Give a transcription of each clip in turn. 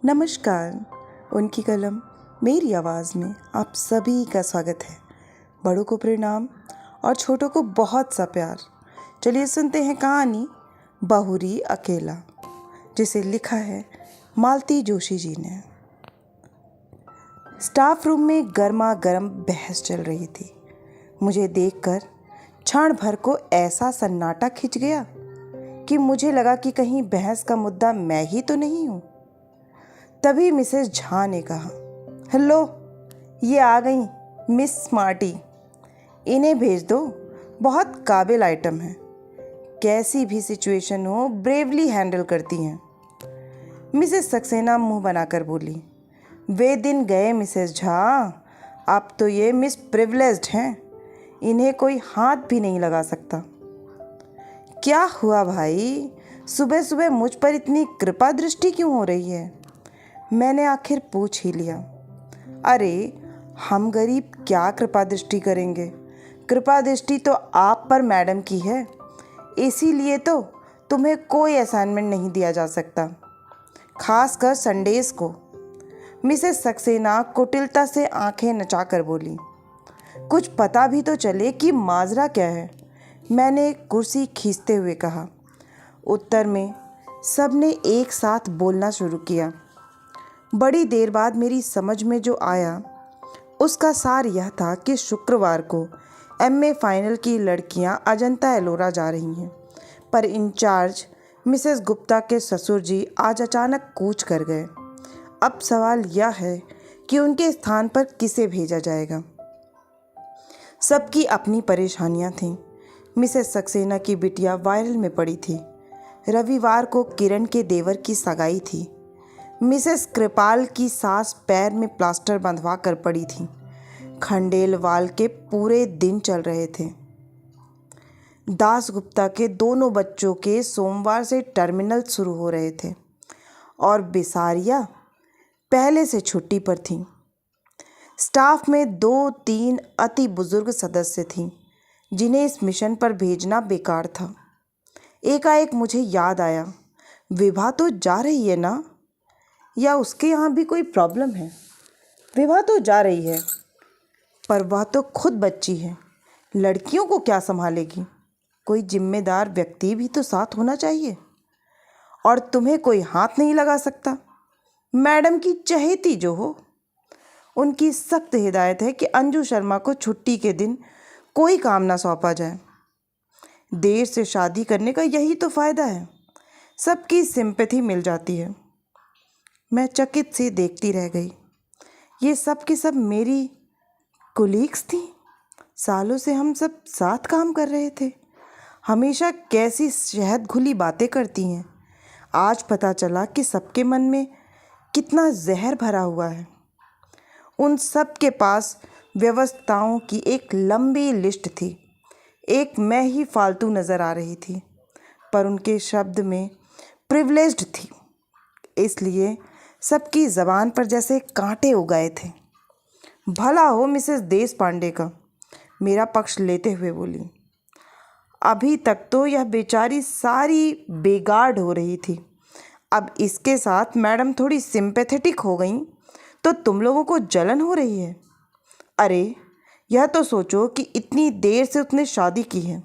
नमस्कार। उनकी कलम मेरी आवाज़ में आप सभी का स्वागत है। बड़ों को प्रणाम और छोटों को बहुत सा प्यार। चलिए सुनते हैं कहानी बहुरी अकेला, जिसे लिखा है मालती जोशी जी ने। स्टाफ रूम में गर्मा गर्म बहस चल रही थी। मुझे देखकर क्षण भर को ऐसा सन्नाटा खिंच गया कि मुझे लगा कि कहीं बहस का मुद्दा मैं ही तो नहीं हूँ। तभी मिसेस झा ने कहा, हेलो, ये आ गई मिस स्मार्टी, इन्हें भेज दो, बहुत काबिल आइटम है, कैसी भी सिचुएशन हो ब्रेवली हैंडल करती हैं। मिसेस सक्सेना मुंह बनाकर बोली, वे दिन गए मिसेस झा, अब तो ये मिस प्रिविलेज्ड हैं, इन्हें कोई हाथ भी नहीं लगा सकता। क्या हुआ भाई, सुबह सुबह मुझ पर इतनी कृपा दृष्टि क्यों हो रही है? मैंने आखिर पूछ ही लिया। अरे हम गरीब क्या कृपा दृष्टि करेंगे, कृपा दृष्टि तो आप पर मैडम की है, इसीलिए तो तुम्हें कोई असाइनमेंट नहीं दिया जा सकता, खासकर संडेज को। मिसेस सक्सेना कुटिलता से आंखें नचाकर बोली, कुछ पता भी तो चले कि माजरा क्या है। मैंने कुर्सी खींचते हुए कहा। उत्तर में सबने एक साथ बोलना शुरू किया। बड़ी देर बाद मेरी समझ में जो आया उसका सार यह था कि शुक्रवार को एमए फाइनल की लड़कियां अजंता एलोरा जा रही हैं, पर इंचार्ज मिसेस गुप्ता के ससुर जी आज अचानक कूच कर गए। अब सवाल यह है कि उनके स्थान पर किसे भेजा जाएगा। सबकी अपनी परेशानियां थीं। मिसेस सक्सेना की बिटिया वायरल में पड़ी थी। रविवार को किरण के देवर की सगाई थी। मिसेस कृपाल की सास पैर में प्लास्टर बंधवा कर पड़ी थी। खंडेलवाल के पूरे दिन चल रहे थे। दास गुप्ता के दोनों बच्चों के सोमवार से टर्मिनल शुरू हो रहे थे और बिसारिया पहले से छुट्टी पर थी। स्टाफ में 2-3 अति बुजुर्ग सदस्य थीं जिन्हें इस मिशन पर भेजना बेकार था। एकाएक मुझे याद आया, विभा तो जा रही है ना, या उसके यहाँ भी कोई प्रॉब्लम है? विभा तो जा रही है, पर वह तो खुद बच्ची है, लड़कियों को क्या संभालेगी? कोई जिम्मेदार व्यक्ति भी तो साथ होना चाहिए। और तुम्हें कोई हाथ नहीं लगा सकता। मैडम की चहेती जो हो, उनकी सख्त हिदायत है कि अंजू शर्मा को छुट्टी के दिन कोई काम ना सौंपा जाए। देर से शादी करने का यही तो फ़ायदा है, सबकी सिंपैथी मिल जाती है। मैं चकित सी देखती रह गई। ये सब के सब मेरी कुलीग्स थीं। सालों से हम सब साथ काम कर रहे थे। हमेशा कैसी शहद घुली बातें करती हैं। आज पता चला कि सबके मन में कितना जहर भरा हुआ है। उन सब के पास व्यवस्थाओं की एक लंबी लिस्ट थी। एक मैं ही फालतू नज़र आ रही थी, पर उनके शब्द में प्रिविलेज्ड थी, इसलिए सबकी ज़बान पर जैसे कांटे उगाए थे। भला हो मिसेस देश पांडे का, मेरा पक्ष लेते हुए बोली, अभी तक तो यह बेचारी सारी बेगार्ड हो रही थी, अब इसके साथ मैडम थोड़ी सिंपैथेटिक हो गई तो तुम लोगों को जलन हो रही है। अरे यह तो सोचो कि इतनी देर से उसने शादी की है,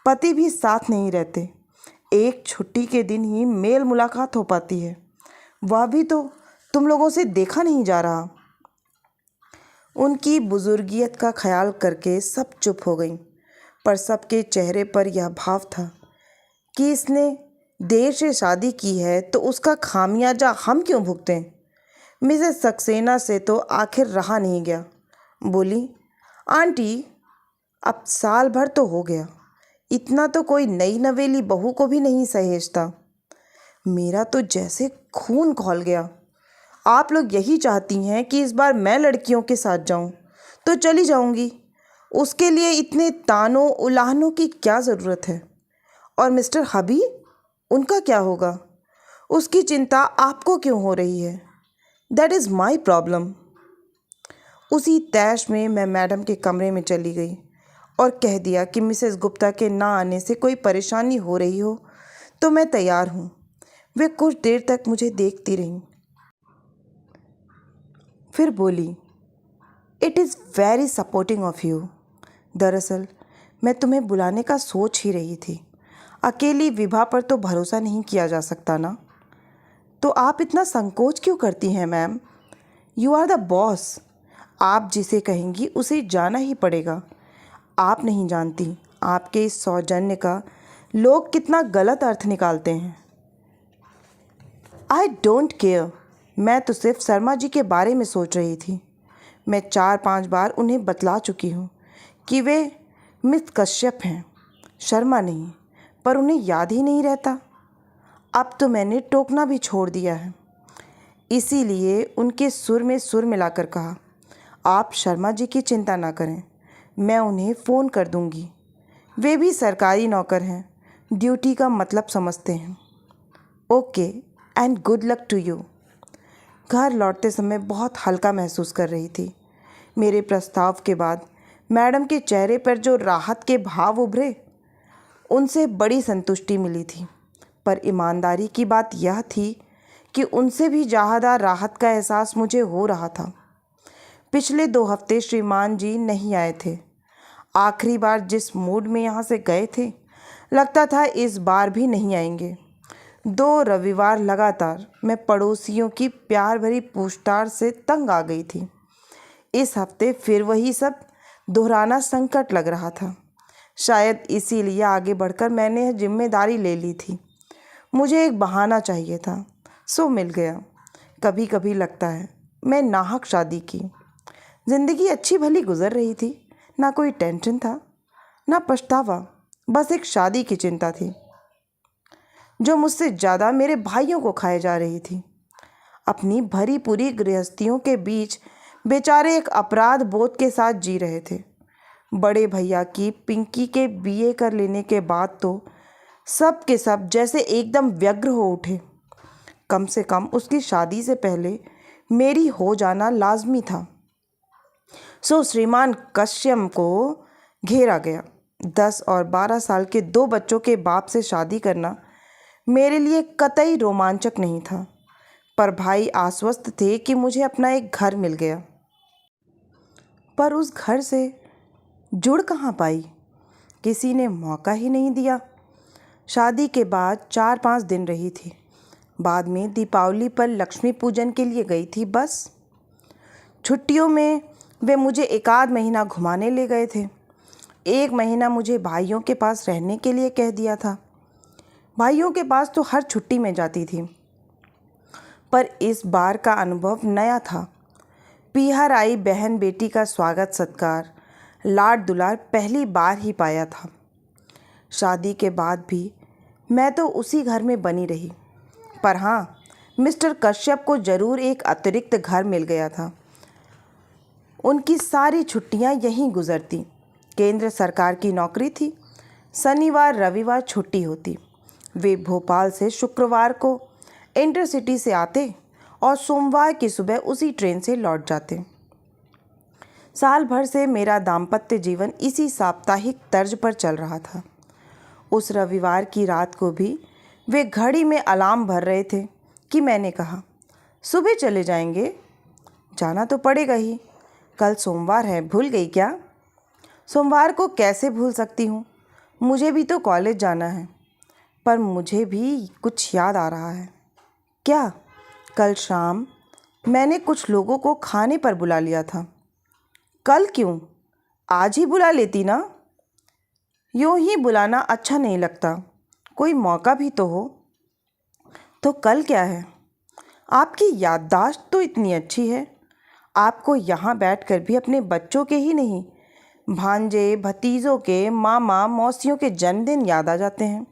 पति भी साथ नहीं रहते, एक छुट्टी के दिन ही मेल मुलाकात हो पाती है, वह भी तो तुम लोगों से देखा नहीं जा रहा। उनकी बुजुर्गियत का ख्याल करके सब चुप हो गई, पर सबके चेहरे पर यह भाव था कि इसने देर से शादी की है तो उसका खामियाजा हम क्यों भुगतें। मिसेस सक्सेना से तो आखिर रहा नहीं गया। बोली, आंटी अब साल भर तो हो गया, इतना तो कोई नई नवेली बहू को भी नहीं सहेजता। मेरा तो जैसे खून खौल गया। आप लोग यही चाहती हैं कि इस बार मैं लड़कियों के साथ जाऊं, तो चली जाऊंगी, उसके लिए इतने तानों उलाहनों की क्या ज़रूरत है? और मिस्टर हबी, उनका क्या होगा? उसकी चिंता आपको क्यों हो रही है? That is my problem. उसी तैश में मैं मैडम के कमरे में चली गई और कह दिया कि मिसेस गुप्ता के ना आने से कोई परेशानी हो रही हो तो मैं तैयार हूँ। वे कुछ देर तक मुझे देखती रहीं। फिर बोली, it is very supporting of you. दरअसल मैं तुम्हें बुलाने का सोच ही रही थी। अकेली विभा पर तो भरोसा नहीं किया जा सकता ना। तो आप इतना संकोच क्यों करती हैं ma'am? You are the boss. आप जिसे कहेंगी उसे जाना ही पड़ेगा। आप नहीं जानती आपके इस सौजन्य का लोग कितना गलत अर्थ निकालते हैं। I don't care. मैं तो सिर्फ शर्मा जी के बारे में सोच रही थी। मैं 4-5 बार उन्हें बतला चुकी हूँ कि वे मिस कश्यप हैं, शर्मा नहीं, पर उन्हें याद ही नहीं रहता। अब तो मैंने टोकना भी छोड़ दिया है। इसीलिए उनके सुर में सुर मिलाकर कहा, आप शर्मा जी की चिंता ना करें, मैं उन्हें फ़ोन कर दूंगी। वे भी सरकारी नौकर हैं, ड्यूटी का मतलब समझते हैं। Okay and good luck to you. घर लौटते समय बहुत हल्का महसूस कर रही थी। मेरे प्रस्ताव के बाद मैडम के चेहरे पर जो राहत के भाव उभरे, उनसे बड़ी संतुष्टि मिली थी। पर ईमानदारी की बात यह थी कि उनसे भी ज़्यादा राहत का एहसास मुझे हो रहा था। पिछले 2 हफ्ते श्रीमान जी नहीं आए थे। आखिरी बार जिस मूड में यहाँ से गए थे, लगता था इस बार भी नहीं आएंगे। 2 रविवार लगातार मैं पड़ोसियों की प्यार भरी पूछताछ से तंग आ गई थी। इस हफ्ते फिर वही सब दोहराना संकट लग रहा था। शायद इसीलिए आगे बढ़कर मैंने यह जिम्मेदारी ले ली थी। मुझे एक बहाना चाहिए था, सो मिल गया। कभी कभी लगता है मैं नाहक शादी की। ज़िंदगी अच्छी भली गुजर रही थी, ना कोई टेंशन था, ना पछतावा, बस एक शादी की चिंता थी जो मुझसे ज़्यादा मेरे भाइयों को खाए जा रही थी। अपनी भरी पूरी गृहस्थियों के बीच बेचारे एक अपराध बोध के साथ जी रहे थे। बड़े भैया की पिंकी के बीए कर लेने के बाद तो सब के सब जैसे एकदम व्यग्र हो उठे। कम से कम उसकी शादी से पहले मेरी हो जाना लाजमी था। सो श्रीमान कश्यप को घेरा गया। 10 और 12 साल के 2 बच्चों के बाप से शादी करना मेरे लिए कतई रोमांचक नहीं था, पर भाई आश्वस्त थे कि मुझे अपना एक घर मिल गया। पर उस घर से जुड़ कहाँ पाई? किसी ने मौका ही नहीं दिया। शादी के बाद 4-5 दिन रही थी। बाद में दीपावली पर लक्ष्मी पूजन के लिए गई थी बस। छुट्टियों में वे मुझे 1 महीना घुमाने ले गए थे। 1 महीना मुझे भाइयों के पास रहने के लिए कह दिया था। भाइयों के पास तो हर छुट्टी में जाती थी, पर इस बार का अनुभव नया था। पीहर आई बहन बेटी का स्वागत सत्कार, लाड दुलार पहली बार ही पाया था। शादी के बाद भी मैं तो उसी घर में बनी रही, पर हाँ, मिस्टर कश्यप को ज़रूर एक अतिरिक्त घर मिल गया था। उनकी सारी छुट्टियां यहीं गुजरती। केंद्र सरकार की नौकरी थी। शनिवार रविवार छुट्टी होती। वे भोपाल से शुक्रवार को इंटरसिटी से आते और सोमवार की सुबह उसी ट्रेन से लौट जाते। साल भर से मेरा दाम्पत्य जीवन इसी साप्ताहिक तर्ज पर चल रहा था। उस रविवार की रात को भी वे घड़ी में अलार्म भर रहे थे कि मैंने कहा, सुबह चले जाएंगे। जाना तो पड़ेगा ही, कल सोमवार है, भूल गई क्या? सोमवार को कैसे भूल सकती हूँ, मुझे भी तो कॉलेज जाना है। पर मुझे भी कुछ याद आ रहा है। क्या? कल शाम मैंने कुछ लोगों को खाने पर बुला लिया था। कल क्यों? आज ही बुला लेती ना। यूँ ही बुलाना अच्छा नहीं लगता, कोई मौका भी तो हो। तो कल क्या है? आपकी याददाश्त तो इतनी अच्छी है, आपको यहाँ बैठकर भी अपने बच्चों के ही नहीं, भांजे भतीजों के, मामा मौसियों के जन्मदिन याद आ जाते हैं।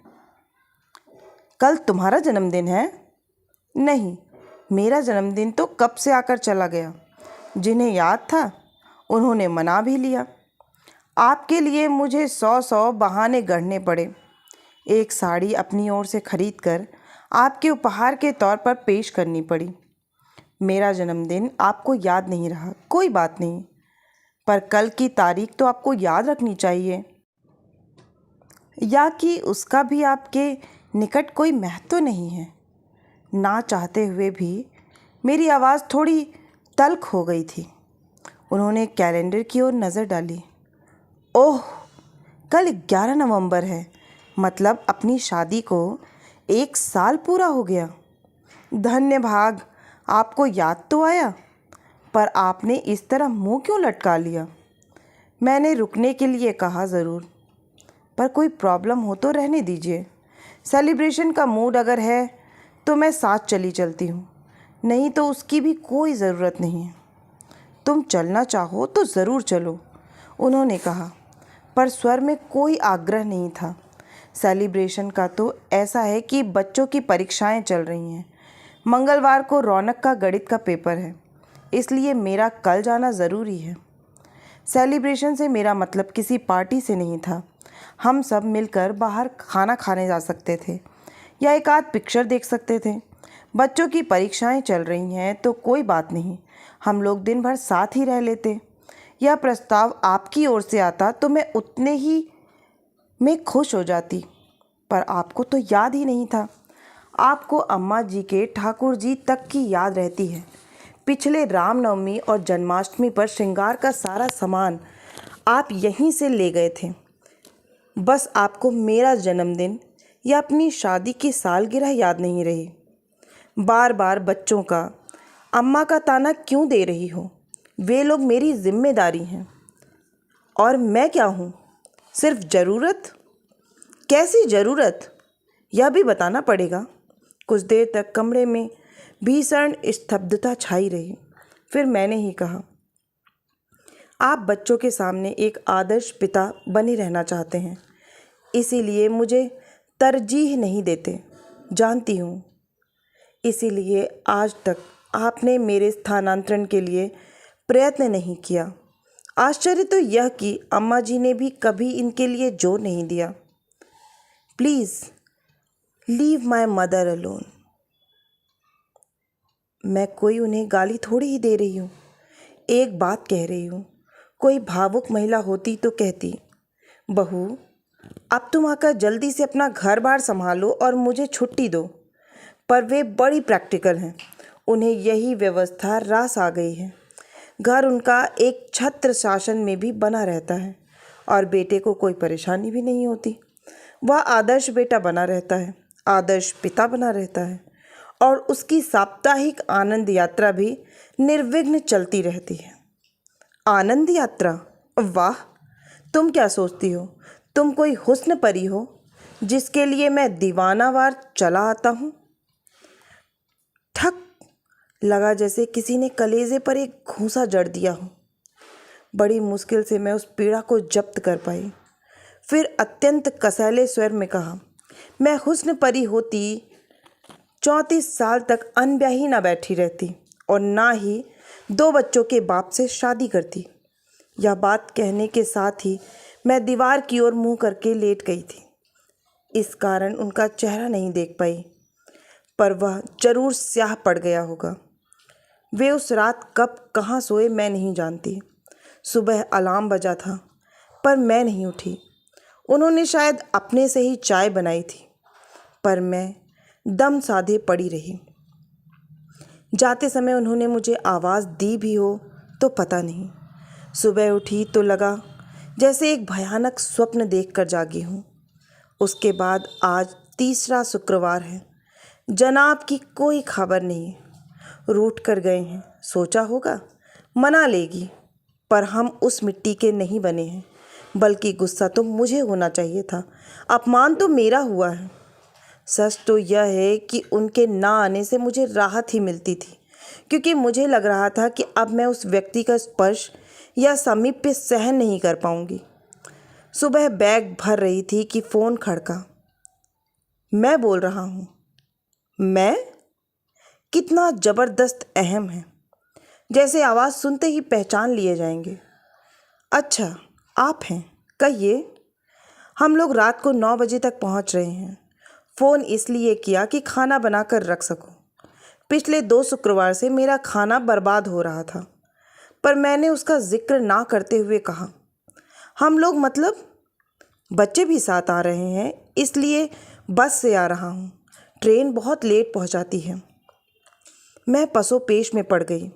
कल तुम्हारा जन्मदिन है? नहीं, मेरा जन्मदिन तो कब से आकर चला गया। जिन्हें याद था उन्होंने मना भी लिया। आपके लिए मुझे 100 बहाने गढ़ने पड़े। एक साड़ी अपनी ओर से खरीद कर आपके उपहार के तौर पर पेश करनी पड़ी। मेरा जन्मदिन आपको याद नहीं रहा, कोई बात नहीं, पर कल की तारीख तो आपको याद रखनी चाहिए। या कि उसका भी आपके निकट कोई महत्व नहीं है? ना चाहते हुए भी मेरी आवाज़ थोड़ी तल्ख हो गई थी। उन्होंने कैलेंडर की ओर नज़र डाली। ओह, कल 11 नवंबर है, मतलब अपनी शादी को 1 साल पूरा हो गया। धन्य भाग, आपको याद तो आया, पर आपने इस तरह मुंह क्यों लटका लिया? मैंने रुकने के लिए कहा, ज़रूर, पर कोई प्रॉब्लम हो तो रहने दीजिए। सेलिब्रेशन का मूड अगर है तो मैं साथ चली चलती हूँ, नहीं तो उसकी भी कोई ज़रूरत नहीं है। तुम चलना चाहो तो ज़रूर चलो, उन्होंने कहा, पर स्वर में कोई आग्रह नहीं था। सेलिब्रेशन का तो ऐसा है कि बच्चों की परीक्षाएं चल रही हैं। मंगलवार को रौनक का गणित का पेपर है, इसलिए मेरा कल जाना ज़रूरी है। सेलिब्रेशन से मेरा मतलब किसी पार्टी से नहीं था। हम सब मिलकर बाहर खाना खाने जा सकते थे या एक आध पिक्चर देख सकते थे। बच्चों की परीक्षाएं चल रही हैं तो कोई बात नहीं, हम लोग दिन भर साथ ही रह लेते। यह प्रस्ताव आपकी ओर से आता तो मैं उतने ही में खुश हो जाती, पर आपको तो याद ही नहीं था। आपको अम्मा जी के ठाकुर जी तक की याद रहती है। पिछले रामनवमी और जन्माष्टमी पर श्रृंगार का सारा सामान आप यहीं से ले गए थे। बस आपको मेरा जन्मदिन या अपनी शादी की सालगिरह याद नहीं रही। बार बार बच्चों का अम्मा का ताना क्यों दे रही हो? वे लोग मेरी जिम्मेदारी हैं। और मैं क्या हूँ? सिर्फ ज़रूरत? कैसी ज़रूरत, यह भी बताना पड़ेगा। कुछ देर तक कमरे में भीषण स्तब्धता छाई रही। फिर मैंने ही कहा, आप बच्चों के सामने एक आदर्श पिता बने रहना चाहते हैं, इसीलिए मुझे तरजीह नहीं देते, जानती हूँ। इसीलिए आज तक आपने मेरे स्थानांतरण के लिए प्रयत्न नहीं किया। आश्चर्य तो यह कि अम्मा जी ने भी कभी इनके लिए जोर नहीं दिया। Please leave my mother alone. मैं कोई उन्हें गाली थोड़ी ही दे रही हूँ, एक बात कह रही हूँ। कोई भावुक महिला होती तो कहती, बहू, अब तुम आकर जल्दी से अपना घर बार संभालो और मुझे छुट्टी दो। पर वे बड़ी प्रैक्टिकल हैं, उन्हें यही व्यवस्था रास आ गई है। घर उनका एक छत्र शासन में भी बना रहता है और बेटे को कोई परेशानी भी नहीं होती। वह आदर्श बेटा बना रहता है, आदर्श पिता बना रहता है, और उसकी साप्ताहिक आनंद यात्रा भी निर्विघ्न चलती रहती है। आनंद यात्रा? वाह, तुम क्या सोचती हो, तुम कोई हुस्न परी हो जिसके लिए मैं दीवानावार चला आता हूँ? ठक लगा जैसे किसी ने कलेजे पर एक घूंसा जड़ दिया हो। बड़ी मुश्किल से मैं उस पीड़ा को जब्त कर पाई। फिर अत्यंत कसैले स्वर में कहा, मैं हुस्न परी होती 34 साल तक अनब्याही ना बैठी रहती और ना ही 2 बच्चों के बाप से शादी करती। यह बात कहने के साथ ही मैं दीवार की ओर मुंह करके लेट गई थी। इस कारण उनका चेहरा नहीं देख पाई, पर वह जरूर स्याह पड़ गया होगा। वे उस रात कब कहाँ सोए मैं नहीं जानती। सुबह अलार्म बजा था, पर मैं नहीं उठी। उन्होंने शायद अपने से ही चाय बनाई थी, पर मैं दम साधे पड़ी रही। जाते समय उन्होंने मुझे आवाज़ दी भी हो तो पता नहीं। सुबह उठी तो लगा जैसे एक भयानक स्वप्न देखकर जागी हूँ। उसके बाद आज तीसरा शुक्रवार है। जनाब की कोई खबर नहीं। रूठ कर गए हैं। सोचा होगा मना लेगी, पर हम उस मिट्टी के नहीं बने हैं। बल्कि गुस्सा तो मुझे होना चाहिए था, अपमान तो मेरा हुआ है। सच तो यह है कि उनके ना आने से मुझे राहत ही मिलती थी, क्योंकि मुझे लग रहा था कि अब मैं उस व्यक्ति का स्पर्श या समीप्य सहन नहीं कर पाऊंगी। सुबह बैग भर रही थी कि फ़ोन खड़का। मैं बोल रहा हूँ। मैं? कितना ज़बरदस्त अहम है, जैसे आवाज़ सुनते ही पहचान लिए जाएंगे। अच्छा, आप हैं, कहिए। हम लोग रात को 9 बजे तक पहुंच रहे हैं। फ़ोन इसलिए किया कि खाना बनाकर रख सकूं। पिछले 2 शुक्रवार से मेरा खाना बर्बाद हो रहा था, पर मैंने उसका जिक्र ना करते हुए कहा, हम लोग मतलब बच्चे भी साथ आ रहे हैं, इसलिए बस से आ रहा हूँ। ट्रेन बहुत लेट पहुँचाती है। मैं पसोपेश में पड़ गई।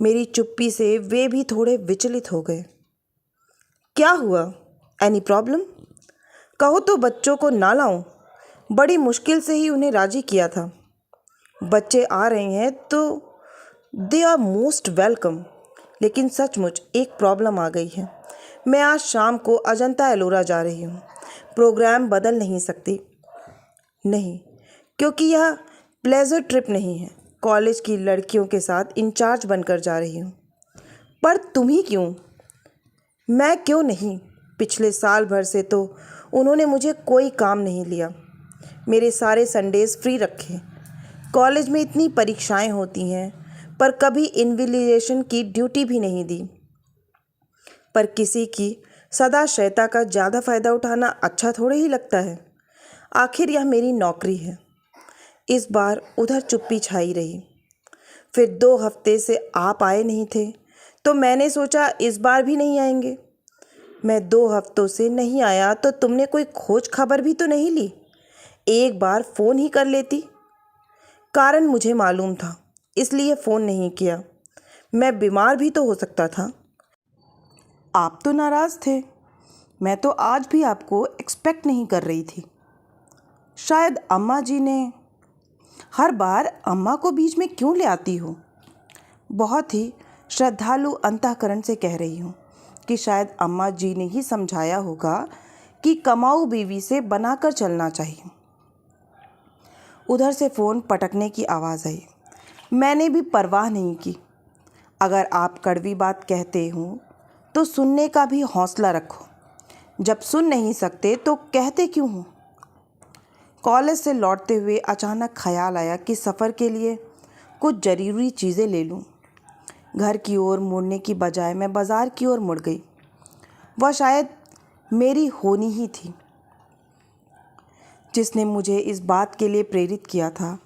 मेरी चुप्पी से वे भी थोड़े विचलित हो गए। क्या हुआ? Any problem? कहो तो बच्चों को ना लाऊं? बड़ी मुश्किल से ही उन्हें राजी किया था। बच्चे आ रहे हैं तो दे आर मोस्ट वेलकम। लेकिन सचमुच एक प्रॉब्लम आ गई है। मैं आज शाम को अजंता एलोरा जा रही हूँ। प्रोग्राम बदल नहीं सकती। नहीं, क्योंकि यह प्लेजर ट्रिप नहीं है। कॉलेज की लड़कियों के साथ इंचार्ज बनकर जा रही हूँ। पर तुम ही क्यों? मैं क्यों नहीं? पिछले साल भर से तो उन्होंने मुझे कोई काम नहीं लिया। मेरे सारे संडेज फ्री रखे। कॉलेज में इतनी परीक्षाएं होती हैं, पर कभी इन्विजिलेशन की ड्यूटी भी नहीं दी। पर किसी की सदाशयता का ज़्यादा फ़ायदा उठाना अच्छा थोड़े ही लगता है। आखिर यह मेरी नौकरी है। इस बार उधर चुप्पी छाई रही। फिर 2 हफ्ते से आप आए नहीं थे, तो मैंने सोचा इस बार भी नहीं आएंगे। मैं 2 हफ्तों से नहीं आया तो तुमने कोई खोज खबर भी तो नहीं ली? एक बार फ़ोन ही कर लेती। कारण मुझे मालूम था, इसलिए फ़ोन नहीं किया। मैं बीमार भी तो हो सकता था। आप तो नाराज़ थे। मैं तो आज भी आपको एक्सपेक्ट नहीं कर रही थी। शायद अम्मा जी ने। हर बार अम्मा को बीच में क्यों ले आती हो? बहुत ही श्रद्धालु अंतःकरण से कह रही हूँ कि शायद अम्मा जी ने ही समझाया होगा कि कमाऊ बीवी से बनाकर चलना चाहिए। उधर से फ़ोन पटकने की आवाज़ आई। मैंने भी परवाह नहीं की। अगर आप कड़वी बात कहते हो तो सुनने का भी हौसला रखो। जब सुन नहीं सकते तो कहते क्यों हो? कॉलेज से लौटते हुए अचानक ख्याल आया कि सफ़र के लिए कुछ ज़रूरी चीज़ें ले लूं। घर की ओर मुड़ने की बजाय मैं बाज़ार की ओर मुड़ गई। वह शायद मेरी होनी ही थी जिसने मुझे इस बात के लिए प्रेरित किया था,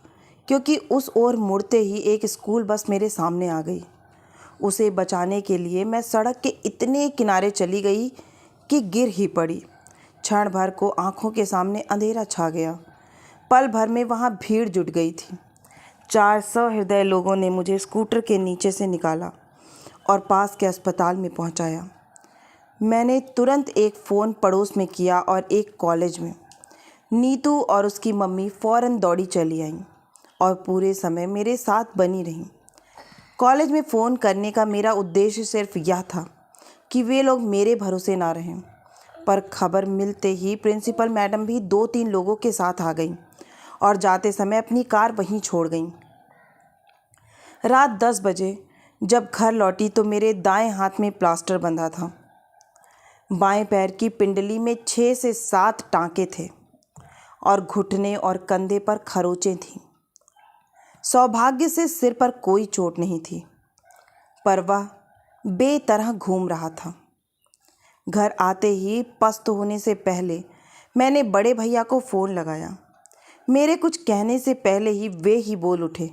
क्योंकि उस ओर मुड़ते ही एक स्कूल बस मेरे सामने आ गई। उसे बचाने के लिए मैं सड़क के इतने किनारे चली गई कि गिर ही पड़ी। क्षण भर को आंखों के सामने अंधेरा छा गया। पल भर में वहाँ भीड़ जुट गई थी। 400 हृदय लोगों ने मुझे स्कूटर के नीचे से निकाला और पास के अस्पताल में पहुँचाया। मैंने तुरंत एक फ़ोन पड़ोस में किया और एक कॉलेज में। नीतू और उसकी मम्मी फ़ौरन दौड़ी चली आईं और पूरे समय मेरे साथ बनी रहीं। कॉलेज में फ़ोन करने का मेरा उद्देश्य सिर्फ यह था कि वे लोग मेरे भरोसे ना रहें। पर खबर मिलते ही प्रिंसिपल मैडम भी 2-3 लोगों के साथ आ गईं और जाते समय अपनी कार वहीं छोड़ गईं। रात 10 बजे जब घर लौटी तो मेरे दाएं हाथ में प्लास्टर बंधा था। बाएं पैर की पिंडली में 6 से 7 टाँके थे और घुटने और कंधे पर खरोंचें थीं। सौभाग्य से सिर पर कोई चोट नहीं थी, पर वह बेतरह घूम रहा था। घर आते ही पस्त होने से पहले मैंने बड़े भैया को फ़ोन लगाया। मेरे कुछ कहने से पहले ही वे ही बोल उठे,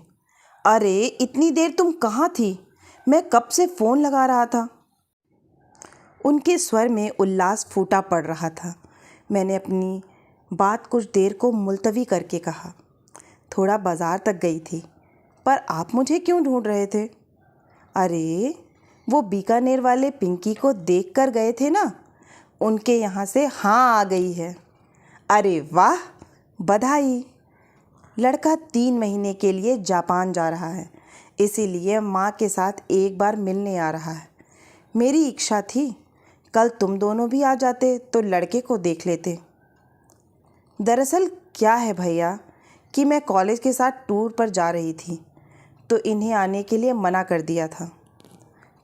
अरे इतनी देर तुम कहाँ थी? मैं कब से फ़ोन लगा रहा था। उनके स्वर में उल्लास फूटा पड़ रहा था। मैंने अपनी बात कुछ देर को मुलतवी करके कहा, थोड़ा बाज़ार तक गई थी। पर आप मुझे क्यों ढूंढ रहे थे? अरे वो बीकानेर वाले पिंकी को देख कर गए थे ना, उनके यहाँ से हाँ आ गई है। अरे वाह, बधाई। लड़का 3 महीने के लिए जापान जा रहा है, इसीलिए माँ के साथ एक बार मिलने आ रहा है। मेरी इच्छा थी कल तुम दोनों भी आ जाते तो लड़के को देख लेते। दरअसल क्या है भैया कि मैं कॉलेज के साथ टूर पर जा रही थी, तो इन्हें आने के लिए मना कर दिया था।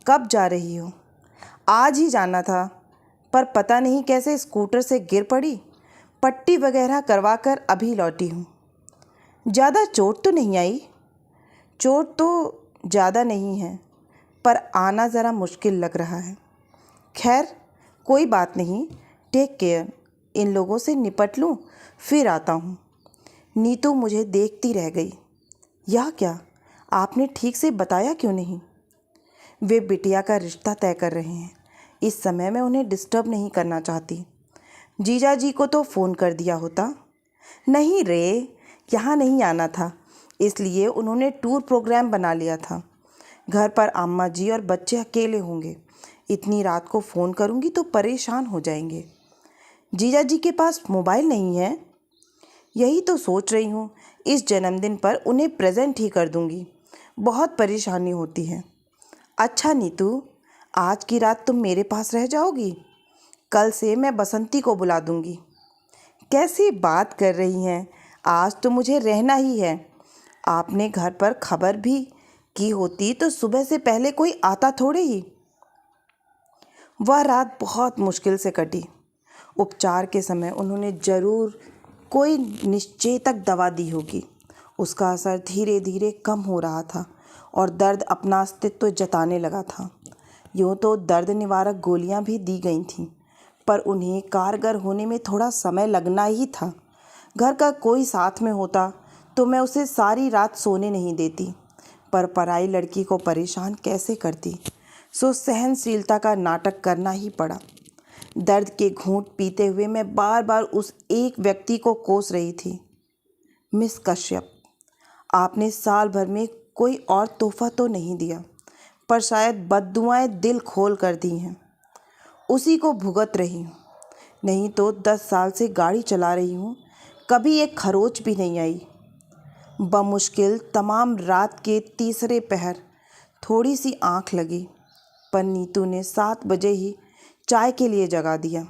कब जा रही हो? आज ही जाना था, पर पता नहीं कैसे स्कूटर से गिर पड़ी। पट्टी वगैरह करवा कर अभी लौटी हूँ। ज़्यादा चोट तो नहीं आई? चोट तो ज़्यादा नहीं है, पर आना ज़रा मुश्किल लग रहा है। खैर कोई बात नहीं, टेक केयर। इन लोगों से निपट लूँ, फिर आता हूँ। नीतू मुझे देखती रह गई। यह क्या, आपने ठीक से बताया क्यों नहीं? वे बिटिया का रिश्ता तय कर रहे हैं। इस समय मैं उन्हें डिस्टर्ब नहीं करना चाहती। जीजा जी को तो फ़ोन कर दिया होता। नहीं रे, यहाँ नहीं आना था, इसलिए उन्होंने टूर प्रोग्राम बना लिया था। घर पर अम्मा जी और बच्चे अकेले होंगे। इतनी रात को फ़ोन करूँगी तो परेशान हो जाएंगे। जीजा जी के पास मोबाइल नहीं है। यही तो सोच रही हूँ, इस जन्मदिन पर उन्हें प्रेजेंट ही कर दूँगी। बहुत परेशानी होती है। अच्छा नीतू, आज की रात तुम मेरे पास रह जाओगी? कल से मैं बसंती को बुला दूँगी। कैसी बात कर रही हैं? आज तो मुझे रहना ही है। आपने घर पर खबर भी की होती तो सुबह से पहले कोई आता थोड़े ही। वह रात बहुत मुश्किल से कटी। उपचार के समय उन्होंने ज़रूर कोई निश्चेतक दवा दी होगी। उसका असर धीरे धीरे कम हो रहा था और दर्द अपना अस्तित्व जताने लगा था। यूँ तो दर्द निवारक गोलियां भी दी गई थीं, पर उन्हें कारगर होने में थोड़ा समय लगना ही था। घर का कोई साथ में होता तो मैं उसे सारी रात सोने नहीं देती, पर पराई लड़की को परेशान कैसे करती, सो सहनशीलता का नाटक करना ही पड़ा। दर्द के घूंट पीते हुए मैं बार बार उस एक व्यक्ति को कोस रही थी। मिस कश्यप, आपने साल भर में कोई और तोहफा तो नहीं दिया, पर शायद बद्दुआएं दिल खोल कर दी हैं। उसी को भुगत रही हूँ। नहीं तो 10 साल से गाड़ी चला रही हूँ, कभी एक खरोच भी नहीं आई। बमुश्किल तमाम रात के तीसरे पहर थोड़ी सी आँख लगी, पर नीतू ने 7 बजे ही चाय के लिए जगा दिया।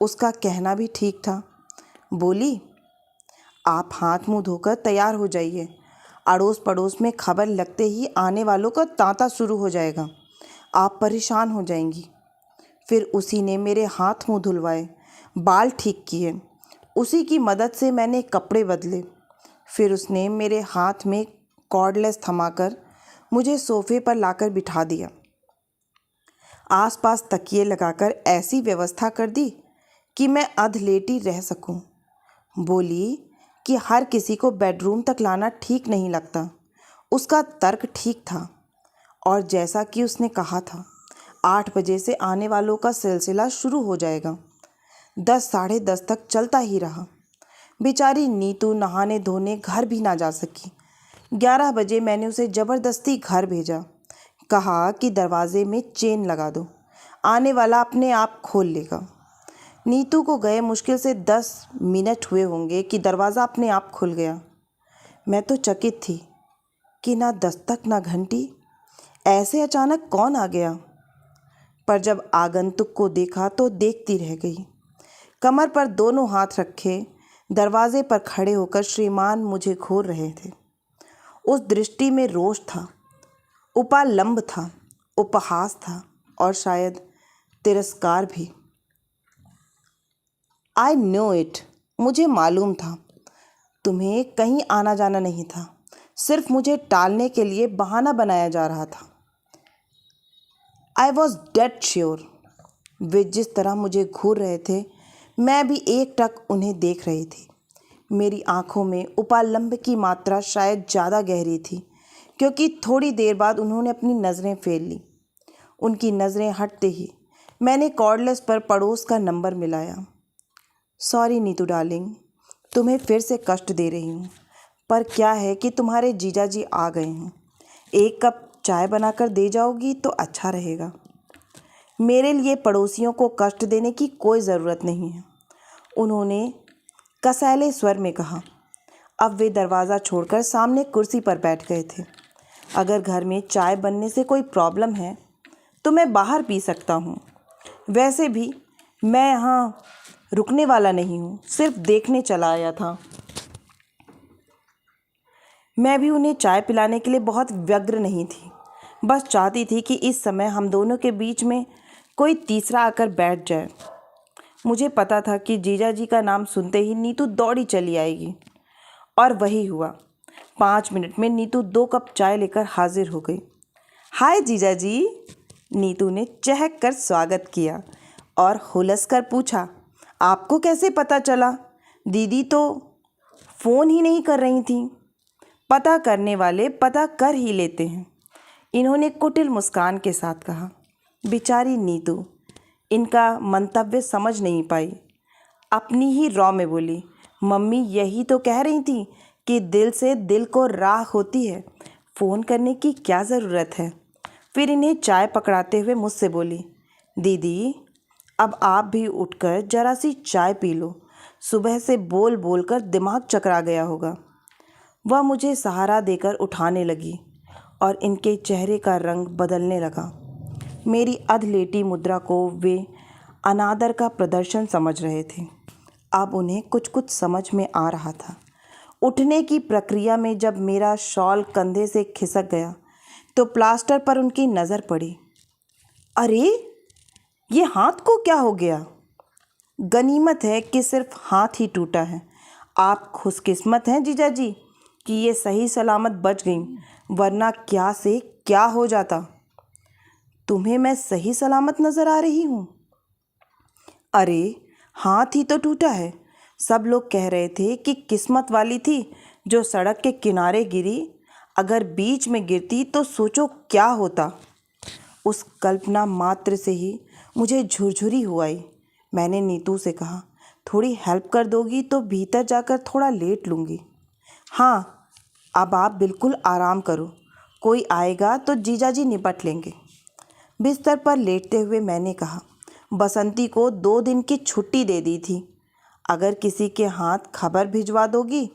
उसका कहना भी ठीक था। बोली, आप हाथ मुंह धोकर तैयार हो जाइए। अड़ोस पड़ोस में खबर लगते ही आने वालों का तांता शुरू हो जाएगा। आप परेशान हो जाएंगी। फिर उसी ने मेरे हाथ मुंह धुलवाए, बाल ठीक किए। उसी की मदद से मैंने कपड़े बदले। फिर उसने मेरे हाथ में कॉर्डलेस थमाकर मुझे सोफे पर लाकर बिठा दिया। आसपास तकिए लगाकर ऐसी व्यवस्था कर दी कि मैं अधलेटी रह सकूं। बोली कि हर किसी को बेडरूम तक लाना ठीक नहीं लगता। उसका तर्क ठीक था, और जैसा कि उसने कहा था, 8 बजे से आने वालों का सिलसिला शुरू हो जाएगा। 10 साढ़े 10 तक चलता ही रहा। बेचारी नीतू नहाने धोने घर भी ना जा सकी। 11 बजे मैंने उसे ज़बरदस्ती घर भेजा। कहा कि दरवाजे में चेन लगा दो, आने वाला अपने आप खोल लेगा। नीतू को गए मुश्किल से 10 मिनट हुए होंगे कि दरवाज़ा अपने आप खुल गया। मैं तो चकित थी कि ना दस्तक ना घंटी, ऐसे अचानक कौन आ गया। पर जब आगंतुक को देखा तो देखती रह गई। कमर पर दोनों हाथ रखे दरवाजे पर खड़े होकर श्रीमान मुझे घूर रहे थे। उस दृष्टि में रोष था, उपालंब था, उपहास था और शायद तिरस्कार भी। आई नो इट, मुझे मालूम था। तुम्हें कहीं आना जाना नहीं था, सिर्फ मुझे टालने के लिए बहाना बनाया जा रहा था। I was dead sure. वे जिस तरह मुझे घूर रहे थे, मैं भी एकटक उन्हें देख रही थी। मेरी आंखों में उपालंब की मात्रा शायद ज़्यादा गहरी थी, क्योंकि थोड़ी देर बाद उन्होंने अपनी नज़रें फेर ली। उनकी नज़रें हटते ही मैंने कॉर्डलेस पर पड़ोस का नंबर मिलाया। सॉरी नीतू डार्लिंग, तुम्हें फिर से कष्ट दे रही हूँ, पर क्या है कि तुम्हारे जीजा जी आ गए हैं। एक कप चाय बनाकर दे जाओगी तो अच्छा रहेगा। मेरे लिए पड़ोसियों को कष्ट देने की कोई ज़रूरत नहीं है, उन्होंने कसैले स्वर में कहा। अब वे दरवाज़ा छोड़कर सामने कुर्सी पर बैठ गए थे। अगर घर में चाय बनने से कोई प्रॉब्लम है तो मैं बाहर पी सकता हूँ। वैसे भी मैं यहाँ रुकने वाला नहीं हूँ, सिर्फ देखने चला आया था। मैं भी उन्हें चाय पिलाने के लिए बहुत व्यग्र नहीं थी, बस चाहती थी कि इस समय हम दोनों के बीच में कोई तीसरा आकर बैठ जाए। मुझे पता था कि जीजा जी का नाम सुनते ही नीतू दौड़ी चली आएगी, और वही हुआ। 5 मिनट में नीतू 2 कप चाय लेकर हाजिर हो गई। हाय जीजा जी, नीतू ने चहक कर स्वागत किया और हुलस कर पूछा, आपको कैसे पता चला? दीदी तो फ़ोन ही नहीं कर रही थी। पता करने वाले पता कर ही लेते हैं, इन्होंने कुटिल मुस्कान के साथ कहा। बेचारी नीतू इनका मंतव्य समझ नहीं पाई। अपनी ही रौ में बोली, मम्मी यही तो कह रही थी कि दिल से दिल को राह होती है, फ़ोन करने की क्या ज़रूरत है। फिर इन्हें चाय पकड़ाते हुए मुझसे बोली, दीदी अब आप भी उठकर जरा सी चाय पी लो, सुबह से बोल बोल कर दिमाग चकरा गया होगा। वह मुझे सहारा देकर उठाने लगी और इनके चेहरे का रंग बदलने लगा। मेरी अधलेटी मुद्रा को वे अनादर का प्रदर्शन समझ रहे थे। अब उन्हें कुछ कुछ समझ में आ रहा था। उठने की प्रक्रिया में जब मेरा शॉल कंधे से खिसक गया तो प्लास्टर पर उनकी नज़र पड़ी। अरे ये हाथ को क्या हो गया? गनीमत है कि सिर्फ हाथ ही टूटा है। आप खुशकिस्मत हैं जीजाजी कि ये सही सलामत बच गईं, वरना क्या से क्या हो जाता। तुम्हें मैं सही सलामत नज़र आ रही हूँ? अरे हाथ ही तो टूटा है। सब लोग कह रहे थे कि किस्मत वाली थी जो सड़क के किनारे गिरी, अगर बीच में गिरती तो सोचो क्या होता। उस कल्पना मात्र से ही मुझे झुरझुरी हो आई। मैंने नीतू से कहा, थोड़ी हेल्प कर दोगी तो भीतर जाकर थोड़ा लेट लूँगी। हाँ अब आप बिल्कुल आराम करो, कोई आएगा तो जीजाजी निपट लेंगे। बिस्तर पर लेटते हुए मैंने कहा, बसंती को 2 दिन की छुट्टी दे दी थी। अगर किसी के हाथ खबर भिजवा दोगी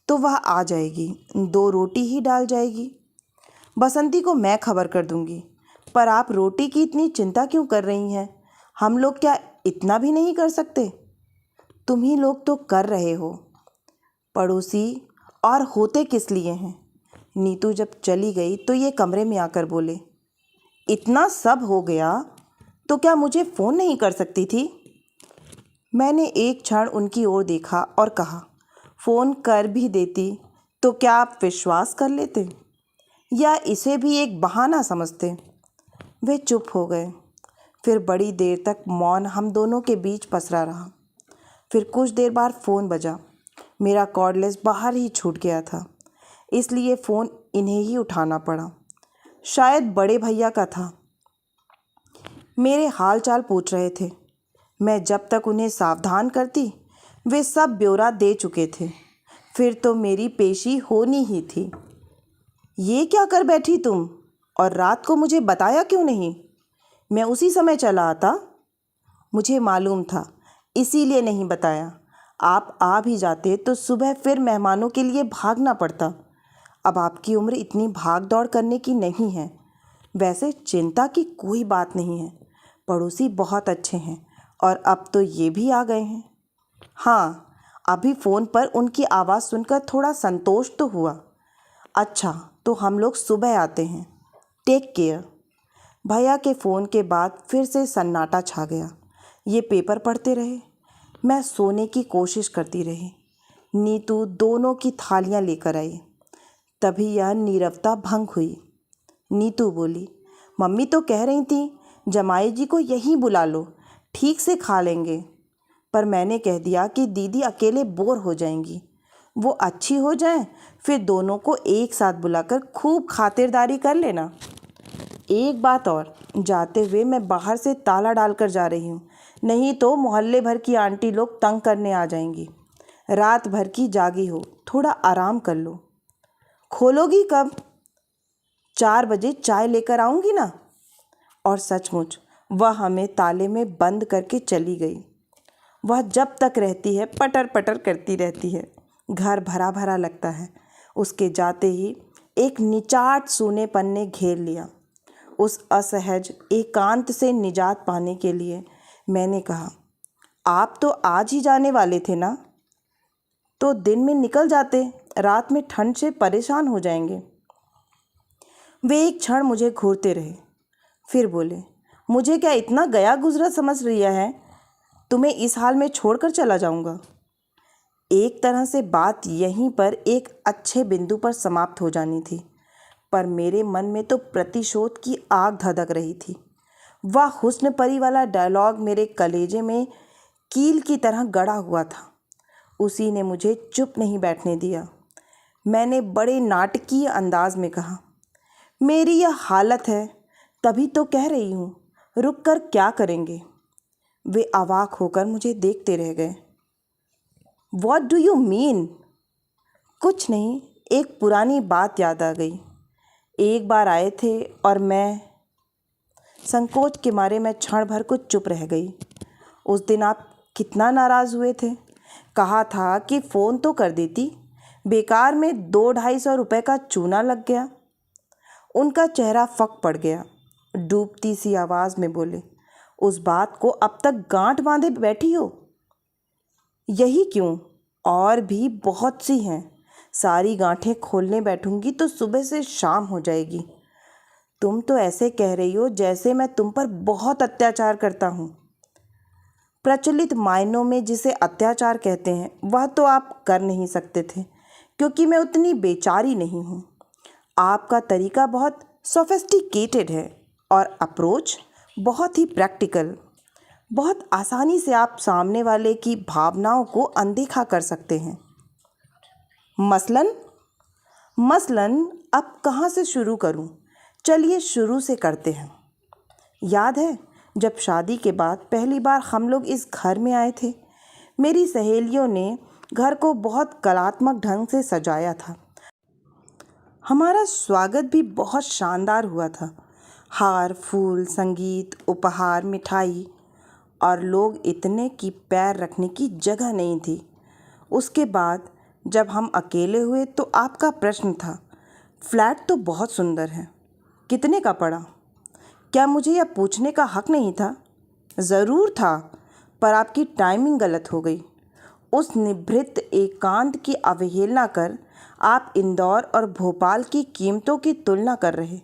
तो वह आ जाएगी, 2 रोटी ही डाल जाएगी। बसंती को मैं खबर कर दूंगी। पर आप रोटी की इतनी चिंता क्यों कर रही हैं? हम लोग क्या इतना भी नहीं कर सकते? तुम ही लोग तो कर रहे हो। पड़ोसी और होते किस लिए हैं? नीतू जब चली गई तो ये कमरे में आकर बोले, इतना सब हो गया तो क्या मुझे फ़ोन नहीं कर सकती थी? मैंने एक क्षण उनकी ओर देखा और कहा, फ़ोन कर भी देती तो क्या आप विश्वास कर लेते या इसे भी एक बहाना समझते? वे चुप हो गए। फिर बड़ी देर तक मौन हम दोनों के बीच पसरा रहा। फिर कुछ देर बाद फ़ोन बजा। मेरा कॉर्डलेस बाहर ही छूट गया था, इसलिए फ़ोन इन्हें ही उठाना पड़ा। शायद बड़े भैया का था। मेरे हाल चाल पूछ रहे थे। मैं जब तक उन्हें सावधान करती वे सब ब्यौरा दे चुके थे। फिर तो मेरी पेशी होनी ही थी। ये क्या कर बैठी तुम? और रात को मुझे बताया क्यों नहीं? मैं उसी समय चला आता। मुझे मालूम था, इसीलिए नहीं बताया। आप आ भी जाते तो सुबह फिर मेहमानों के लिए भागना पड़ता। अब आपकी उम्र इतनी भाग दौड़ करने की नहीं है। वैसे चिंता की कोई बात नहीं है। पड़ोसी बहुत अच्छे हैं और अब तो ये भी आ गए हैं। हाँ, अभी फ़ोन पर उनकी आवाज़ सुनकर थोड़ा संतोष तो हुआ। अच्छा, तो हम लोग सुबह आते हैं। Take care. भैया के फ़ोन के बाद फिर से सन्नाटा छा गया। ये पेपर पढ़ते रहे। मैं सोने की कोशिश करती रही। नीतू दोनों की थालियाँ लेकर आई। तभी यह नीरवता भंग हुई। नीतू बोली, मम्मी तो कह रही थी जमाई जी को यहीं बुला लो, ठीक से खा लेंगे। पर मैंने कह दिया कि दीदी अकेले बोर हो जाएंगी। वो अच्छी हो जाएं, फिर दोनों को एक साथ बुलाकर खूब खातिरदारी कर लेना। एक बात और, जाते हुए मैं बाहर से ताला डालकर जा रही हूँ, नहीं तो मोहल्ले भर की आंटी लोग तंग करने आ जाएंगी। रात भर की जागी हो, थोड़ा आराम कर लो। खोलोगी कब? 4 बजे चाय लेकर आऊँगी ना। और सचमुच वह हमें ताले में बंद करके चली गई। वह जब तक रहती है पटर पटर करती रहती है। घर भरा भरा लगता है। उसके जाते ही एक निचाट सूनेपन ने घेर लिया। उस असहज एकांत से निजात पाने के लिए मैंने कहा, आप तो आज ही जाने वाले थे ना? तो दिन में निकल जाते, रात में ठंड से परेशान हो जाएंगे। वे एक क्षण मुझे घूरते रहे, फिर बोले, मुझे क्या इतना गया गुजरा समझ रही है? तुम्हें इस हाल में छोड़कर चला जाऊंगा। एक तरह से बात यहीं पर एक अच्छे बिंदु पर समाप्त हो जानी थी, पर मेरे मन में तो प्रतिशोध की आग धधक रही थी। वह हुस्न परी वाला डायलॉग मेरे कलेजे में कील की तरह गड़ा हुआ था। उसी ने मुझे चुप नहीं बैठने दिया। मैंने बड़े नाटकीय अंदाज में कहा, मेरी यह हालत है तभी तो कह रही हूँ, रुक कर क्या करेंगे? वे अवाक होकर मुझे देखते रह गए। What do you mean? कुछ नहीं, एक पुरानी बात याद आ गई। एक बार आए थे और मैं संकोच के मारे मैं क्षण भर को चुप रह गई। उस दिन आप कितना नाराज़ हुए थे। कहा था कि फ़ोन तो कर देती, बेकार में 200-250 रुपये का चूना लग गया। उनका चेहरा फक पड़ गया। डूबती सी आवाज़ में बोले, उस बात को अब तक गांठ बांधे बैठी हो? यही क्यों, और भी बहुत सी हैं। सारी गांठें खोलने बैठूंगी तो सुबह से शाम हो जाएगी। तुम तो ऐसे कह रही हो जैसे मैं तुम पर बहुत अत्याचार करता हूँ। प्रचलित मायनों में जिसे अत्याचार कहते हैं वह तो आप कर नहीं सकते थे, क्योंकि मैं उतनी बेचारी नहीं हूँ। आपका तरीका बहुत सोफिस्टिकेटेड है और अप्रोच बहुत ही प्रैक्टिकल। बहुत आसानी से आप सामने वाले की भावनाओं को अनदेखा कर सकते हैं। मसलन अब कहाँ से शुरू करूँ? चलिए शुरू से करते हैं। याद है जब शादी के बाद पहली बार हम लोग इस घर में आए थे, मेरी सहेलियों ने घर को बहुत कलात्मक ढंग से सजाया था। हमारा स्वागत भी बहुत शानदार हुआ था। हार, फूल, संगीत, उपहार, मिठाई, और लोग इतने कि पैर रखने की जगह नहीं थी। उसके बाद जब हम अकेले हुए तो आपका प्रश्न था, फ्लैट तो बहुत सुंदर है, कितने का पड़ा? क्या मुझे यह पूछने का हक नहीं था? ज़रूर था, पर आपकी टाइमिंग गलत हो गई। उस निभृत एकांत की अवहेलना कर आप इंदौर और भोपाल की कीमतों की तुलना कर रहे।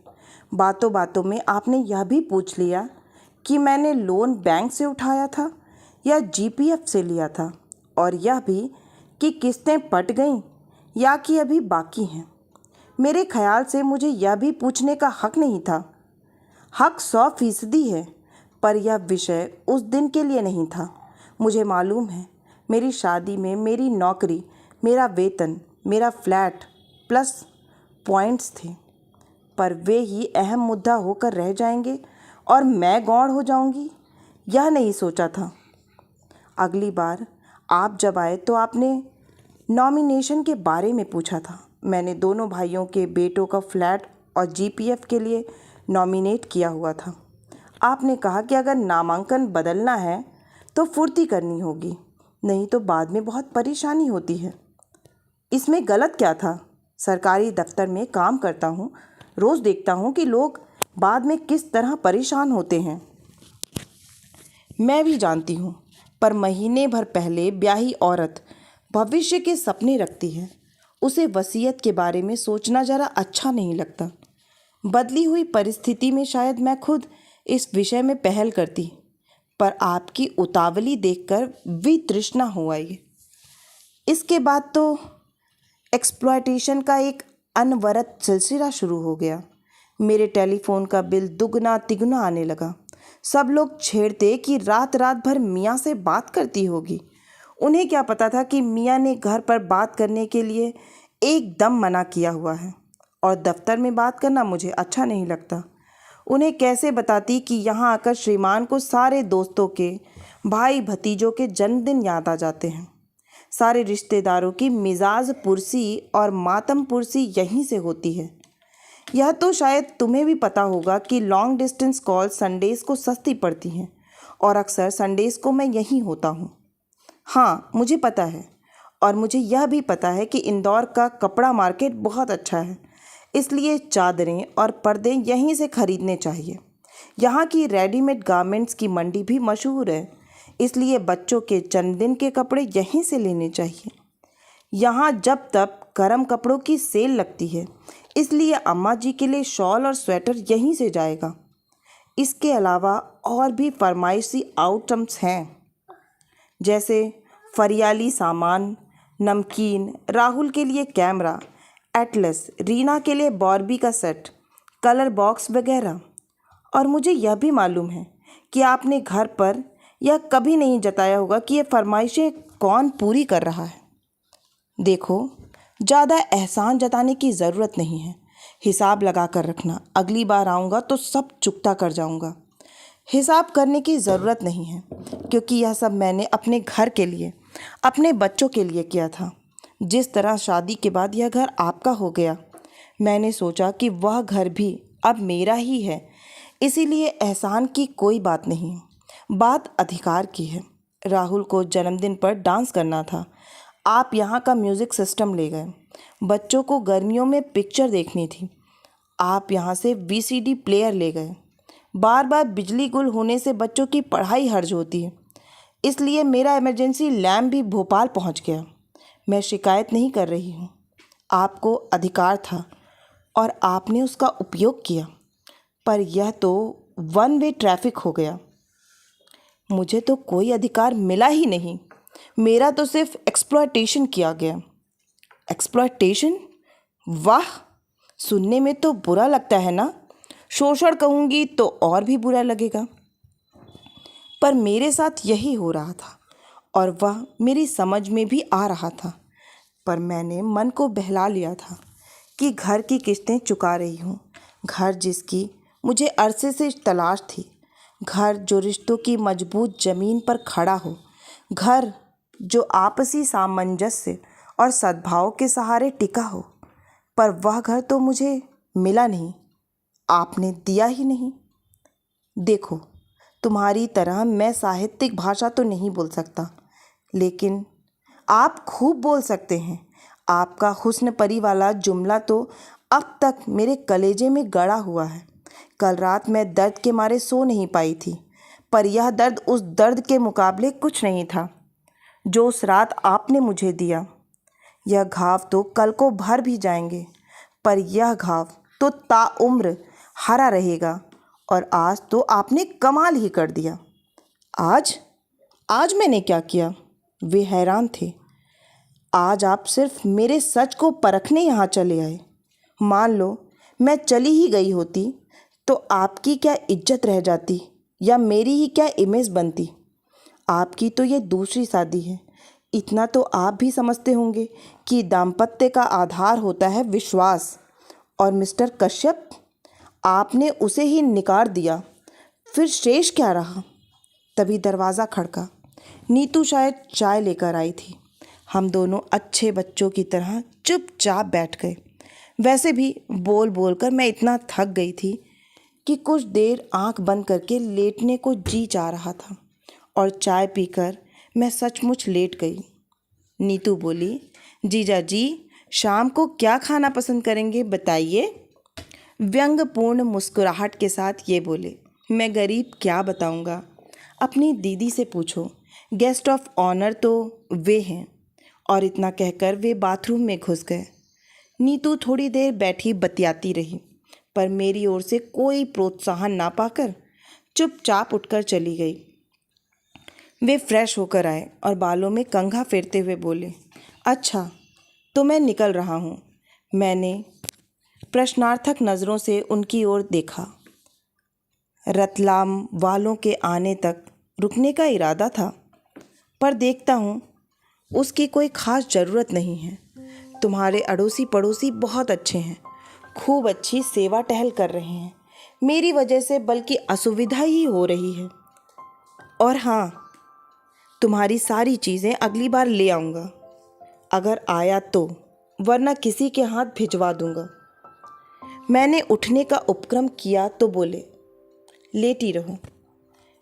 बातों बातों में आपने यह भी पूछ लिया कि मैंने लोन बैंक से उठाया था या जीपीएफ से लिया था, और यह भी कि किस्तें पट गईं या कि अभी बाकी हैं। मेरे ख्याल से मुझे यह भी पूछने का हक नहीं था। हक 100% है, पर यह विषय उस दिन के लिए नहीं था। मुझे मालूम है, मेरी शादी में मेरी नौकरी, मेरा वेतन, मेरा फ्लैट प्लस पॉइंट्स थे, पर वे ही अहम मुद्दा होकर रह जाएंगे और मैं गौड़ हो जाऊंगी, यह नहीं सोचा था। अगली बार आप जब आए तो आपने नॉमिनेशन के बारे में पूछा था। मैंने दोनों भाइयों के बेटों का फ्लैट और जीपीएफ के लिए नॉमिनेट किया हुआ था। आपने कहा कि अगर नामांकन बदलना है तो फुर्ती करनी होगी, नहीं तो बाद में बहुत परेशानी होती है। इसमें गलत क्या था? सरकारी दफ्तर में काम करता हूँ, रोज़ देखता हूँ कि लोग बाद में किस तरह परेशान होते हैं। मैं भी जानती हूँ, पर महीने भर पहले ब्याही औरत भविष्य के सपने रखती है। उसे वसीयत के बारे में सोचना ज़रा अच्छा नहीं लगता। बदली हुई परिस्थिति में शायद मैं खुद इस विषय में पहल करती, पर आपकी उतावली देखकर वितृष्णा हो आई। इसके बाद तो एक्सप्लॉयटेशन का एक अनवरत सिलसिला शुरू हो गया। मेरे टेलीफोन का बिल दुगना तिगुना आने लगा। सब लोग छेड़ते कि रात रात भर मियाँ से बात करती होगी। उन्हें क्या पता था कि मियाँ ने घर पर बात करने के लिए एकदम मना किया हुआ है, और दफ्तर में बात करना मुझे अच्छा नहीं लगता। उन्हें कैसे बताती कि यहाँ आकर श्रीमान को सारे दोस्तों के, भाई भतीजों के जन्मदिन याद आ जाते हैं। सारे रिश्तेदारों की मिजाज पुरसी और मातम पुरसी यहीं से होती है। यह तो शायद तुम्हें भी पता होगा कि लॉन्ग डिस्टेंस कॉल संडेज़ को सस्ती पड़ती हैं, और अक्सर संडेज़ को मैं यहीं होता हूँ। हाँ, मुझे पता है, और मुझे यह भी पता है कि इंदौर का कपड़ा मार्केट बहुत अच्छा है, इसलिए चादरें और पर्दे यहीं से खरीदने चाहिए। यहाँ की रेडीमेड गारमेंट्स की मंडी भी मशहूर है, इसलिए बच्चों के जन्मदिन के कपड़े यहीं से लेने चाहिए। यहाँ जब तक गर्म कपड़ों की सेल लगती है, इसलिए अम्मा जी के लिए शॉल और स्वेटर यहीं से जाएगा। इसके अलावा और भी फरमाइशी आइटम्स हैं, जैसे फरियाली सामान, नमकीन, राहुल के लिए कैमरा, एटलस, रीना के लिए बॉर्बी का सेट, कलर बॉक्स वगैरह। और मुझे यह भी मालूम है कि आपने घर पर यह कभी नहीं जताया होगा कि ये फरमाइशें कौन पूरी कर रहा है। देखो, ज़्यादा एहसान जताने की ज़रूरत नहीं है। हिसाब लगा कर रखना, अगली बार आऊँगा तो सब चुकता कर जाऊँगा। हिसाब करने की ज़रूरत नहीं है, क्योंकि यह सब मैंने अपने घर के लिए, अपने बच्चों के लिए किया था। जिस तरह शादी के बाद यह घर आपका हो गया, मैंने सोचा कि वह घर भी अब मेरा ही है, इसीलिए एहसान की कोई बात नहीं, बात अधिकार की है। राहुल को जन्मदिन पर डांस करना था। आप यहाँ का म्यूज़िक सिस्टम ले गए। बच्चों को गर्मियों में पिक्चर देखनी थी। आप यहाँ से वीसीडी प्लेयर ले गए। बार बार बिजली गुल होने से बच्चों की पढ़ाई हर्ज होती है, इसलिए मेरा इमरजेंसी लैम्प भी भोपाल पहुँच गया। मैं शिकायत नहीं कर रही हूँ। आपको अधिकार था और आपने उसका उपयोग किया, पर यह तो वन वे ट्रैफिक हो गया। मुझे तो कोई अधिकार मिला ही नहीं। मेरा तो सिर्फ एक्सप्लॉयटेशन किया गया। एक्सप्लॉयटेशन? वाह, सुनने में तो बुरा लगता है ना। शोषण कहूँगी तो और भी बुरा लगेगा, पर मेरे साथ यही हो रहा था और वह मेरी समझ में भी आ रहा था। पर मैंने मन को बहला लिया था कि घर की किस्तें चुका रही हूँ, घर जिसकी मुझे अरसे से तलाश थी, घर जो रिश्तों की मजबूत ज़मीन पर खड़ा हो, घर जो आपसी सामंजस्य और सद्भाव के सहारे टिका हो। पर वह घर तो मुझे मिला नहीं, आपने दिया ही नहीं। देखो, तुम्हारी तरह मैं साहित्यिक भाषा तो नहीं बोल सकता, लेकिन आप खूब बोल सकते हैं। आपका हुस्न परी वाला जुमला तो अब तक मेरे कलेजे में गड़ा हुआ है। कल रात मैं दर्द के मारे सो नहीं पाई थी, पर यह दर्द उस दर्द के मुकाबले कुछ नहीं था जो उस रात आपने मुझे दिया। यह घाव तो कल को भर भी जाएंगे, पर यह घाव तो ताउम्र हरा रहेगा। और आज तो आपने कमाल ही कर दिया। आज मैंने क्या किया? वे हैरान थे। आज आप सिर्फ मेरे सच को परखने यहाँ चले आए। मान लो मैं चली ही गई होती तो आपकी क्या इज्जत रह जाती या मेरी ही क्या इमेज बनती। आपकी तो ये दूसरी शादी है। इतना तो आप भी समझते होंगे कि दाम्पत्य का आधार होता है विश्वास। और मिस्टर कश्यप, आपने उसे ही निकाल दिया, फिर शेष क्या रहा? तभी दरवाज़ा खड़का। नीतू शायद चाय लेकर आई थी। हम दोनों अच्छे बच्चों की तरह चुपचाप बैठ गए। वैसे भी बोल बोल कर मैं इतना थक गई थी कि कुछ देर आंख बंद करके लेटने को जी चाह रहा था, और चाय पीकर मैं सचमुच लेट गई। नीतू बोली, जीजा जी शाम को क्या खाना पसंद करेंगे बताइए। व्यंग्यपूर्ण मुस्कुराहट के साथ ये बोले, मैं गरीब क्या बताऊंगा, अपनी दीदी से पूछो, गेस्ट ऑफ ऑनर तो वे हैं। और इतना कहकर वे बाथरूम में घुस गए। नीतू थोड़ी देर बैठी बतियाती रही, पर मेरी ओर से कोई प्रोत्साहन ना पाकर चुपचाप उठकर चली गई। वे फ्रेश होकर आए और बालों में कंघा फेरते हुए बोले, अच्छा तो मैं निकल रहा हूँ। मैंने प्रश्नार्थक नज़रों से उनकी ओर देखा। रतलाम वालों के आने तक रुकने का इरादा था, पर देखता हूँ उसकी कोई ख़ास ज़रूरत नहीं है। तुम्हारे अड़ोसी पड़ोसी बहुत अच्छे हैं, खूब अच्छी सेवा टहल कर रहे हैं। मेरी वजह से बल्कि असुविधा ही हो रही है। और हाँ, तुम्हारी सारी चीज़ें अगली बार ले आऊँगा, अगर आया तो, वरना किसी के हाथ भिजवा दूँगा। मैंने उठने का उपक्रम किया तो बोले, लेटी रहो,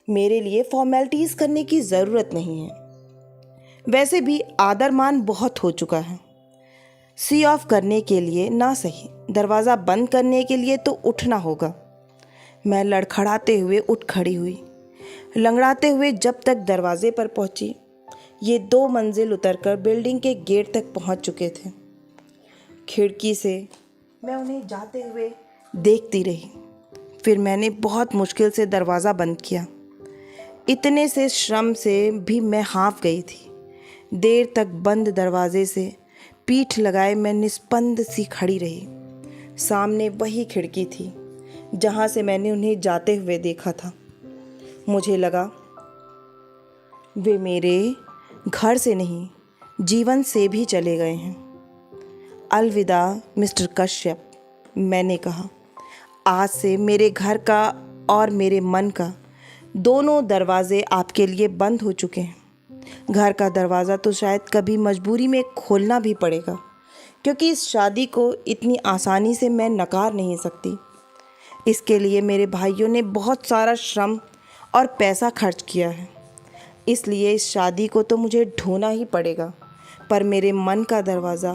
मेरे लिए फॉर्मेलिटीज़ करने की ज़रूरत नहीं है। वैसे भी आदर मान बहुत हो चुका है। सी ऑफ करने के लिए ना सही, दरवाज़ा बंद करने के लिए तो उठना होगा। मैं लड़खड़ाते हुए उठ खड़ी हुई। लंगड़ाते हुए जब तक दरवाजे पर पहुंची, ये 2 मंजिल उतरकर बिल्डिंग के गेट तक पहुंच चुके थे। खिड़की से मैं उन्हें जाते हुए देखती रही। फिर मैंने बहुत मुश्किल से दरवाज़ा बंद किया। इतने से श्रम से भी मैं हाँफ गई थी। देर तक बंद दरवाजे से पीठ लगाए मैं निस्पंद सी खड़ी रही। सामने वही खिड़की थी जहाँ से मैंने उन्हें जाते हुए देखा था। मुझे लगा वे मेरे घर से नहीं, जीवन से भी चले गए हैं। अलविदा मिस्टर कश्यप, मैंने कहा। आज से मेरे घर का और मेरे मन का दोनों दरवाजे आपके लिए बंद हो चुके हैं। घर का दरवाज़ा तो शायद कभी मजबूरी में खोलना भी पड़ेगा, क्योंकि इस शादी को इतनी आसानी से मैं नकार नहीं सकती। इसके लिए मेरे भाइयों ने बहुत सारा श्रम और पैसा खर्च किया है, इसलिए इस शादी को तो मुझे ढूंढना ही पड़ेगा। पर मेरे मन का दरवाज़ा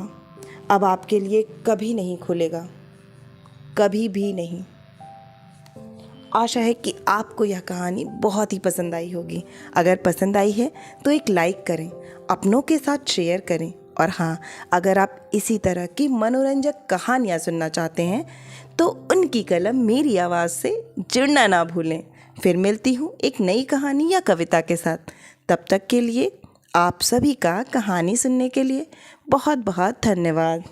अब आपके लिए कभी नहीं खुलेगा, कभी भी नहीं। आशा है कि आपको यह कहानी बहुत ही पसंद आई होगी। अगर पसंद आई है तो एक लाइक करें, अपनों के साथ शेयर करें, और हाँ, अगर आप इसी तरह की मनोरंजक कहानियाँ सुनना चाहते हैं तो उनकी कलम मेरी आवाज़ से जुड़ना ना भूलें। फिर मिलती हूँ एक नई कहानी या कविता के साथ। तब तक के लिए आप सभी का कहानी सुनने के लिए बहुत बहुत धन्यवाद।